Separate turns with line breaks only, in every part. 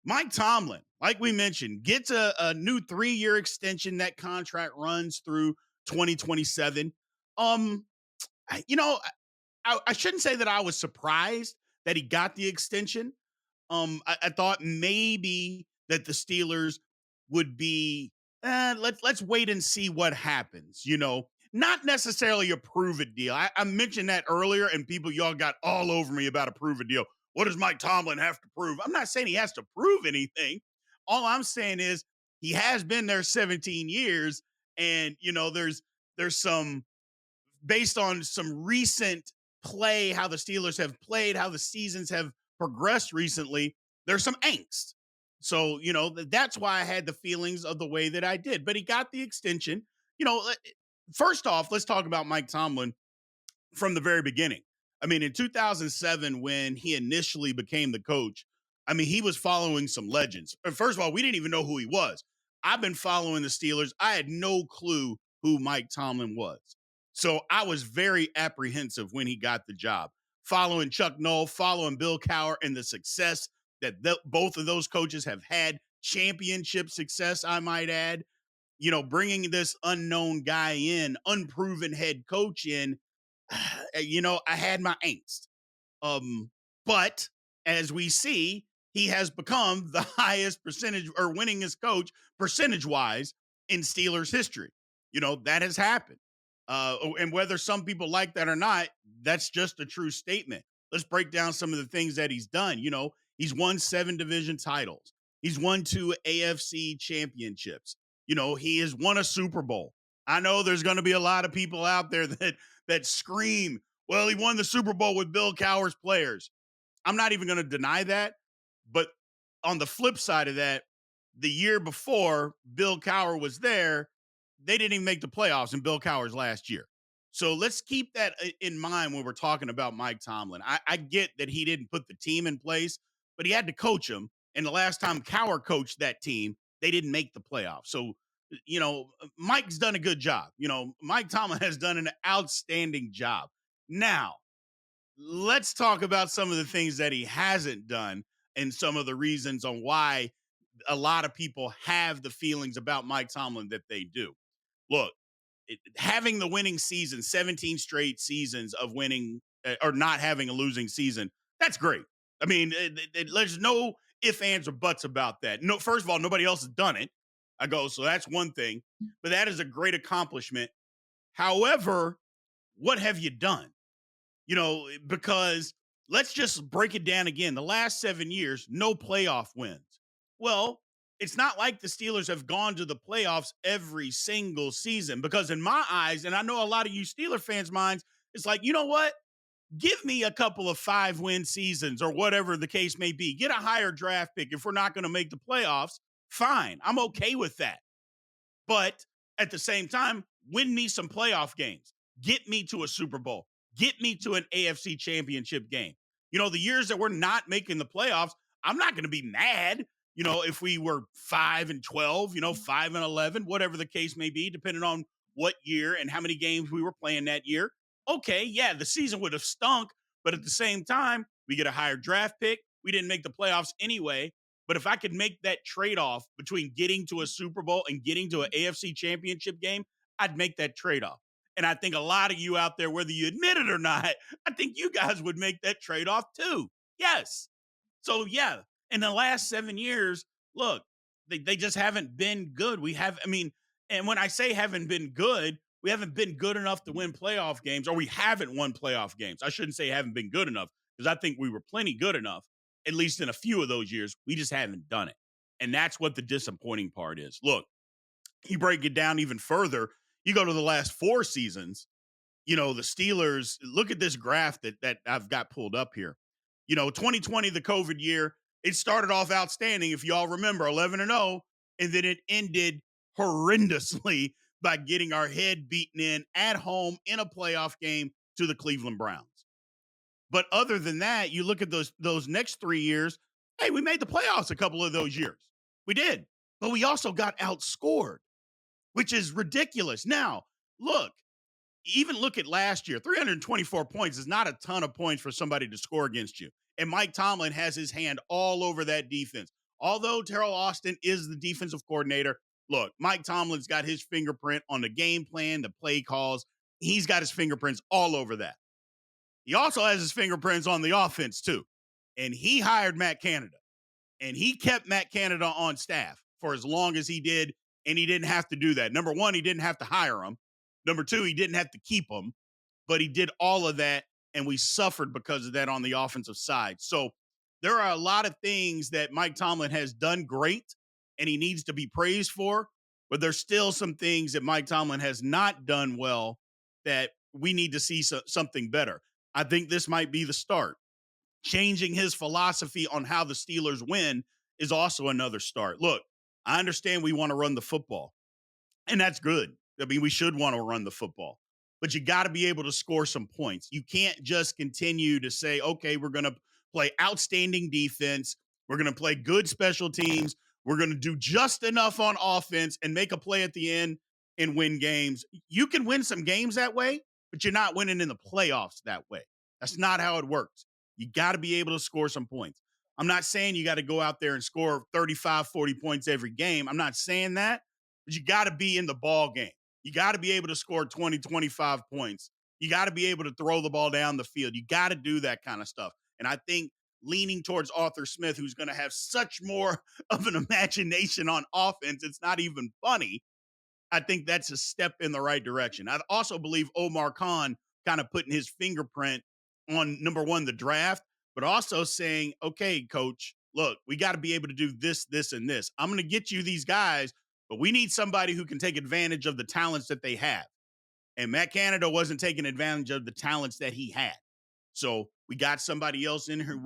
Mike Tomlin, like we mentioned, gets a new 3-year extension. That contract runs through 2027. Um, you know, I shouldn't say that I was surprised that he got the extension. I thought maybe that the Steelers would be let's wait and see what happens. Not necessarily a prove it deal. I mentioned that earlier, and y'all got all over me about a prove it deal. What does Mike Tomlin have to prove? I'm not saying he has to prove anything. All I'm saying is he has been there 17 years, and there's some based on some recent play, how the Steelers have played, how the seasons have progressed recently, there's some angst. So, that's why I had the feelings of the way that I did. But he got the extension. First off, let's talk about Mike Tomlin from the very beginning. I mean, in 2007, when he initially became the coach, I mean, he was following some legends. First of all, we didn't even know who he was. I've been following the Steelers. I had no clue who Mike Tomlin was. So I was very apprehensive when he got the job. Following Chuck Noll, following Bill Cowher, and the success that both of those coaches have had, championship success, I might add, bringing this unknown guy in, unproven head coach in, I had my angst. But as we see, he has become the highest percentage or winningest coach percentage wise in Steelers history. That has happened. And whether some people like that or not, that's just a true statement. Let's break down some of the things that he's done. He's won 7 division titles. He's won 2 AFC championships. He has won a Super Bowl. I know there's going to be a lot of people out there that scream, well, he won the Super Bowl with Bill Cowher's players. I'm not even going to deny that. But on the flip side of that, the year before Bill Cowher was there, they didn't even make the playoffs in Bill Cowher's last year. So let's keep that in mind when we're talking about Mike Tomlin. I get that he didn't put the team in place, but he had to coach them. And the last time Cowher coached that team, they didn't make the playoffs. So, Mike's done a good job. Mike Tomlin has done an outstanding job. Now, let's talk about some of the things that he hasn't done and some of the reasons on why a lot of people have the feelings about Mike Tomlin that they do. Look, having the winning season, 17 straight seasons of winning or not having a losing season, that's great. I mean, there's no ifs, ands, or buts about that. No, first of all, nobody else has done it. So that's one thing, but that is a great accomplishment. However, what have you done? Because let's just break it down again. The last 7 years, no playoff wins. Well, it's not like the Steelers have gone to the playoffs every single season, because in my eyes, and I know a lot of you Steeler fans' minds, it's like, you know what? Give me a couple of 5-win seasons or whatever the case may be. Get a higher draft pick. If we're not going to make the playoffs, fine. I'm okay with that. But at the same time, win me some playoff games. Get me to a Super Bowl. Get me to an AFC championship game. The years that we're not making the playoffs, I'm not going to be mad. If we were 5-12, 5-11, whatever the case may be, depending on what year and how many games we were playing that year. Okay, yeah, the season would have stunk, but at the same time, we get a higher draft pick. We didn't make the playoffs anyway. But if I could make that trade-off between getting to a Super Bowl and getting to an AFC championship game, I'd make that trade-off. And I think a lot of you out there, whether you admit it or not, I think you guys would make that trade-off too. Yes. So, yeah, in the last 7 years, look, they just haven't been good. And when I say haven't been good, we haven't been good enough to win playoff games, or we haven't won playoff games. I shouldn't say haven't been good enough, because I think we were plenty good enough, at least in a few of those years. We just haven't done it. And that's what the disappointing part is. Look, you break it down even further. You go to the last 4 seasons, the Steelers, look at this graph that I've got pulled up here. 2020, the COVID year, it started off outstanding, if y'all remember, 11-0, and then it ended horrendously by getting our head beaten in at home in a playoff game to the Cleveland Browns. But other than that, you look at those next 3 years, hey, we made the playoffs a couple of those years. We did. But we also got outscored, which is ridiculous. Now, look at last year. 324 points is not a ton of points for somebody to score against you. And Mike Tomlin has his hand all over that defense, although Terrell Austin is the defensive coordinator, look, Mike Tomlin's got his fingerprint on the game plan, the play calls. He's got his fingerprints all over that. He also has his fingerprints on the offense, too. And he hired Matt Canada. And he kept Matt Canada on staff for as long as he did, and he didn't have to do that. Number one, he didn't have to hire him. Number two, he didn't have to keep him, but he did all of that, and we suffered because of that on the offensive side. So there are a lot of things that Mike Tomlin has done great, and he needs to be praised for, but there's still some things that Mike Tomlin has not done well that we need to see something better. I think this might be the start. Changing his philosophy on how the Steelers win is also another start. Look, I understand we want to run the football, and that's good. I mean, we should want to run the football, but you got to be able to score some points. You can't just continue to say, okay, we're going to play outstanding defense. We're going to play good special teams. We're going to do just enough on offense and make a play at the end and win games. You can win some games that way, but you're not winning in the playoffs that way. That's not how it works. You got to be able to score some points. I'm not saying you got to go out there and score 35, 40 points every game. I'm not saying that, but you got to be in the ball game. You got to be able to score 20, 25 points. You got to be able to throw the ball down the field. You got to do that kind of stuff. And I think leaning towards Arthur Smith, who's going to have such more of an imagination on offense, it's not even funny. I think that's a step in the right direction. I also believe Omar Khan kind of putting his fingerprint on, number one, the draft, but also saying, okay, coach, look, we got to be able to do this, this, and this. I'm going to get you these guys, but we need somebody who can take advantage of the talents that they have. And Matt Canada wasn't taking advantage of the talents that he had. So we got somebody else in here.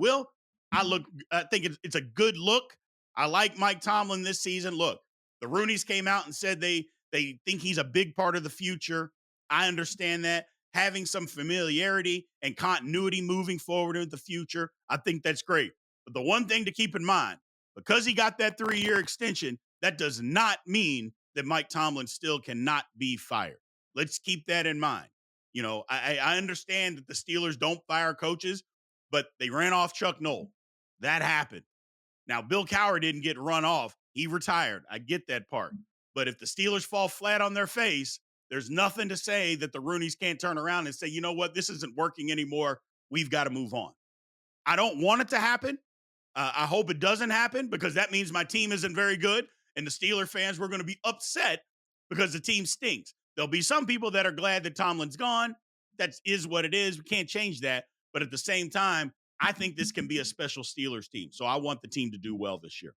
I think it's a good look. I like Mike Tomlin this season. Look, the Rooneys came out and said they think he's a big part of the future. I understand that. Having some familiarity and continuity moving forward in the future, I think that's great. But the one thing to keep in mind, because he got that 3-year extension, that does not mean that Mike Tomlin still cannot be fired. Let's keep that in mind. You know, I understand that the Steelers don't fire coaches, but they ran off Chuck Noll. That happened. Now, Bill Cowher didn't get run off. He retired. I get that part. But if the Steelers fall flat on their face, there's nothing to say that the Rooneys can't turn around and say, you know what, this isn't working anymore. We've got to move on. I don't want it to happen. I hope it doesn't happen, because that means my team isn't very good. And the Steeler fans were going to be upset because the team stinks. There'll be some people that are glad that Tomlin's gone. That is what it is. We can't change that. But at the same time, I think this can be a special Steelers team. So I want the team to do well this year.